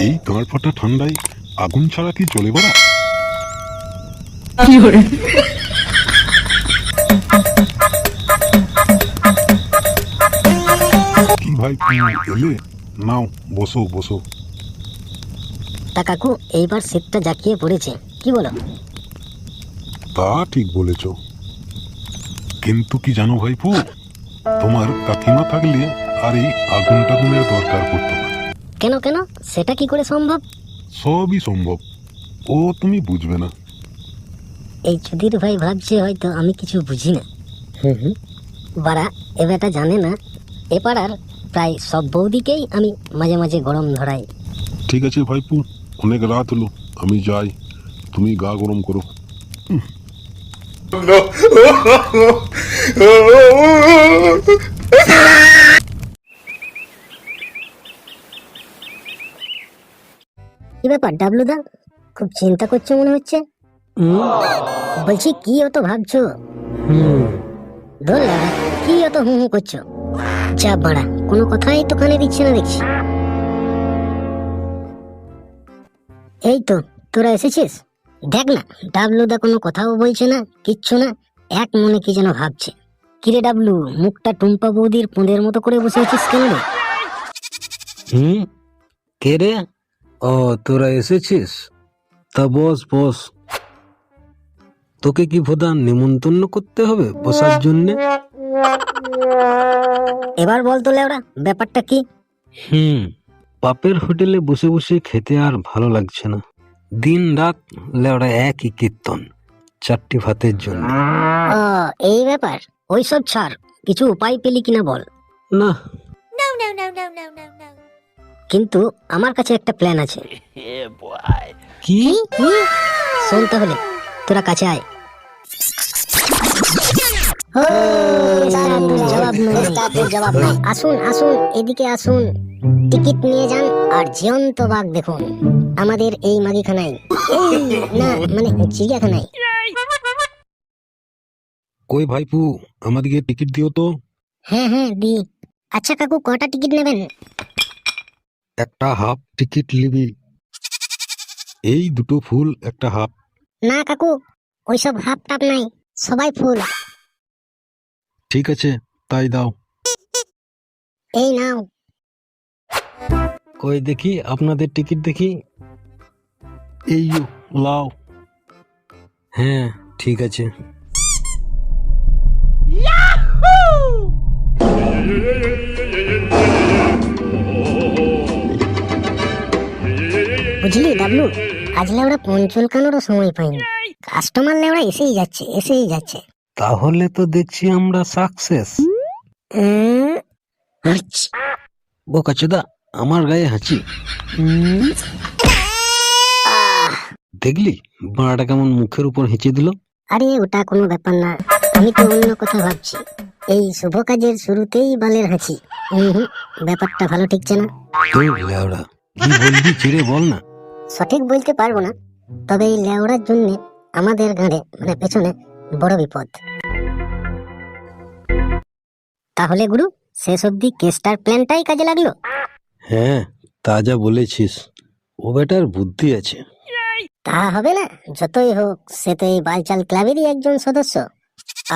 এই গাঁড় ফাটা ঠান্ডায় আগুন ছাড়া কি চলে বেড়া? কি ভাই এলে? নাও বসো বসো। তা কাকু এইবার শীতটা জাঁকিয়ে পড়েছে, কি বলো? তা ঠিক বলেছ, কিন্তু কি জানো ভাইপু, তোমার কাকিমা থাকলে আর এই আগুন টাগুনের দরকার পড়তো না। কেন কেন, সেটা কি করে সম্ভব? সবই সম্ভব, ও তুমি বুঝবে না। এই চুদির ভাই ভাবছে হয়তো আমি কিছু বুঝি না। বাড়া, এ বেটা জানে না এ পাড়ার প্রায় সব বৌদিকেই আমি মাঝে মাঝে গরম ধরাই। ঠিক আছে ভাইপু, অনেক রাত হলো, আমি যাই, তুমি গা গরম করো। কি ব্যাপার ডাবলুদা, খুব চিন্তা করছো মনে হচ্ছে। বলছি কি অত ভাবছো? ধর লাগা, কি অত হুঁ হুঁ করছো? যা বাড়া, কোনো কথাই তো কানে দিচ্ছে না দেখছি। এই তো তোরা এসেছিস। দেখ না, ডাবলুদা কোনো কথাও বলছে না, কিচ্ছু না, এক মনে কি যেন ভাবছে। কিরে ডাবলু, মুখটা টুম্পা বৌদির পোঁদের মতো করে বসে আছিস কেন রে? কে রে? ও, তোরা এসেছিস? তা বস বস। তোকে কি প্রধান নিমন্ত্রণ করতে হবে বসার জন্যে? এবার বল তো লেওড়া, ব্যাপারটা কি? বাপের হোটেলে বসে বসে খেতে আর ভালো লাগছে না। দিন রাত লেওড়া একই কীর্তন, 4টি ভাতের জন্য। ও, এই ব্যাপার, ওইসব ছাড়, কিছু উপায় পেলি কিনা বল। না, কিন্তু আমার কাছে একটা প্ল্যান আছে। কি? শোন তাহলে, তোরা কাছে আয়। জবাব নাই। আসুন আসুন, এদিকে আসুন, টিকিট নিয়ে যান আর জীবন্ত বাঘ দেখুন আমাদের এই মাগিখানায়, না মানে চিড়িয়াখানায়। কই ভাইপু, আমাদেরকে টিকিট দিও তো। হ্যাঁ হ্যাঁ দি। আচ্ছা কাকু, কটা টিকিট নেবেন? একটা হাফ টিকিট নিবি? এই দুটো ফুল, একটা হাফ। না কাকু, ওইসব হাফ টাপ নাই, সবাই ফুল। ঠিক আছে, তাই দাও। এই নাও। কই দেখি আপনাদের টিকিট দেখি। এই লাও। হ্যাঁ ঠিক আছে। বুঝলি ডাবলু, আজ লেওড়া পঞ্চল কানোরও সময় পাইনি। কাস্টমার লেওড়া এসেই যাচ্ছে এসেই যাচ্ছে। তাহলে তো দেখছি আমরা সাকসেস। বোকাচোদা, আমার গায়ে হাঁচি। দেখলি বাড়াটা কেমন মুখের উপর হেঁচে দিল? আরে ওটা কোনো ব্যাপার না, আমি তো অন্য কথা ভাবছি। এই শুভ কাজের শুরুতেই বালের হাঁচি, ব্যাপারটা ভালো ঠিকছে না। তোর লেওড়া, কি বলবি চিড়ে বল না। সঠিক বলতে পারবো না, তবে এই লেওড়ার জন্য আমাদের গাঁড়ে মানে পেছনে বড় বিপদ। তাহলে গুরু, শেষ অব্দি কেস্টার প্ল্যানটাই কাজে লাগলো। হ্যাঁ, তা যা বলেছিস, ও বেটার বুদ্ধি আছে। তা হবে না, যতই হোক সে তো এই বালচাল ক্লাবেরই একজন সদস্য,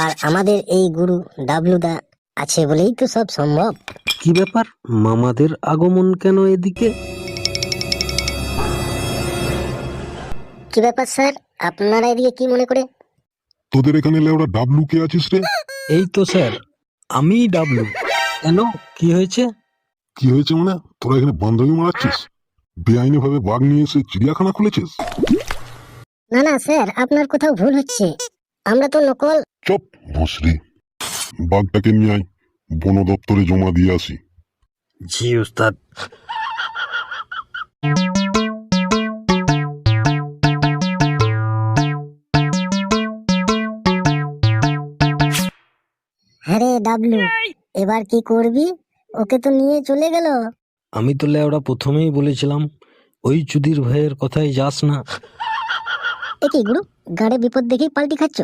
আর আমাদের এই গুরু ডাবলুদা আছে বলেই তো সব সম্ভব। কি ব্যাপার, মামাদের আগমন কেন এদিকে? কি ব্যাপার স্যার, আপনারা এদিকে কি মনে করে? তোদের এখানে লেওড়া ডাবলু কে আছিস রে? এই তো স্যার, আমি ডাবলু। কেন, কি হয়েছে? কি হয়েছে মানে, তোরা এখানে বান্ধবী মারাচ্ছিস? বেআইনি ভাবে বাঘ নিয়ে এসে চিড়িয়াখানা খুলেছিস? না না স্যার, আপনার কোথাও ভুল হচ্ছে, আমরা তো নকল। চপ ভসরি, বাঘটাকে নিয়ে আয়, বন দপ্তরে জমা দিয়ে আসি। জি উস্তাদ। হ্যাঁ রে ডাবলু, এবার কি করবি? ওকে তো নিয়ে চলে গেল। আমি তো লেওড়া প্রথমেই বলেছিলাম, ওই চুদির ভাইয়ের কথাই যাস না। এ কি গুরু, গাড়ে বিপদ দেখেই পাল্টি খাচ্ছ?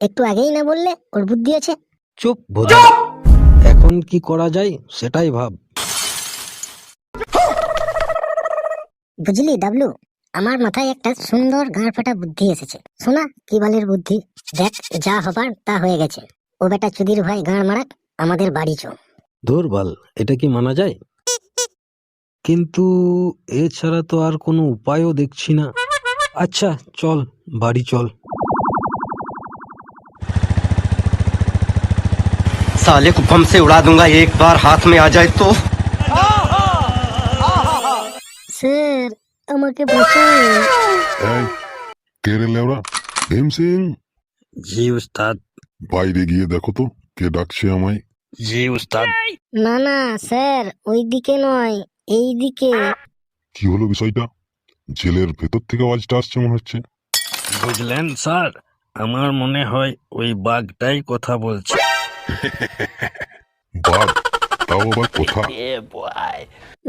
একটু আগেই না বললে ওর বুদ্ধি আছে? চুপ ভোদা, এখন কি করা যায় সেটাই ভাব। বুঝলি ডাবলু, আমার মাথায় একটা সুন্দর গাঁড় ফাটা বুদ্ধি এসেছে। শোনা কি বালের বুদ্ধি। দেখ, যা হবার তা হয়ে গেছে। ও বেটা চুদির ভাই গাঁড় মারাক, আমাদের বাড়ি চো। ধুর বাল, এটা কি মানা যায়? কিন্তু এছাড়া তো আর কোনো উপায়ও দেখছি না। আচ্ছা চল, বাড়ি চল। साले को बम से उड़ा दूंगा एक बार हाथ में आ जाए तो। স্যার, আমাকে বাঁচান। এই কে রে লেওড়া? ভীম সিং, জি উস্তাদ। বাইরে গিয়ে দেখো তো কে ডাকছে আমায়। জি উস্তাদ। না না স্যার, ওই দিকে নয়, এই দিকে। কি হলো বিষয়টা? জেলের ভেতর থেকে আওয়াজটা আসছে মনে হচ্ছে। বুঝলেন স্যার, আমার মনে হয় ওই বাঘটাই কথা বলছে। বাঘ? তাও আবার কথা?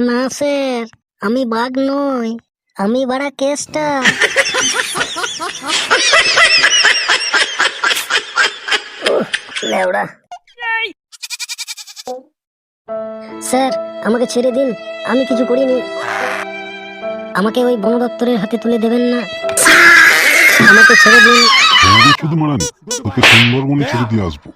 না স্যার, আমি বাঘ নই, আমি বাড়া কেসটা। উহ, লেওড়া। স্যার, আমাকে ছেড়ে দিন, আমি কিছু করিনি। আমাকে ওই বন দপ্তরের হাতে তুলে দেবেন না, আমাকে ছেড়ে দিন। তোমাকে শুধু মারানি, তোকে সুন্দরবনে ছেড়ে দিয়ে আসবো।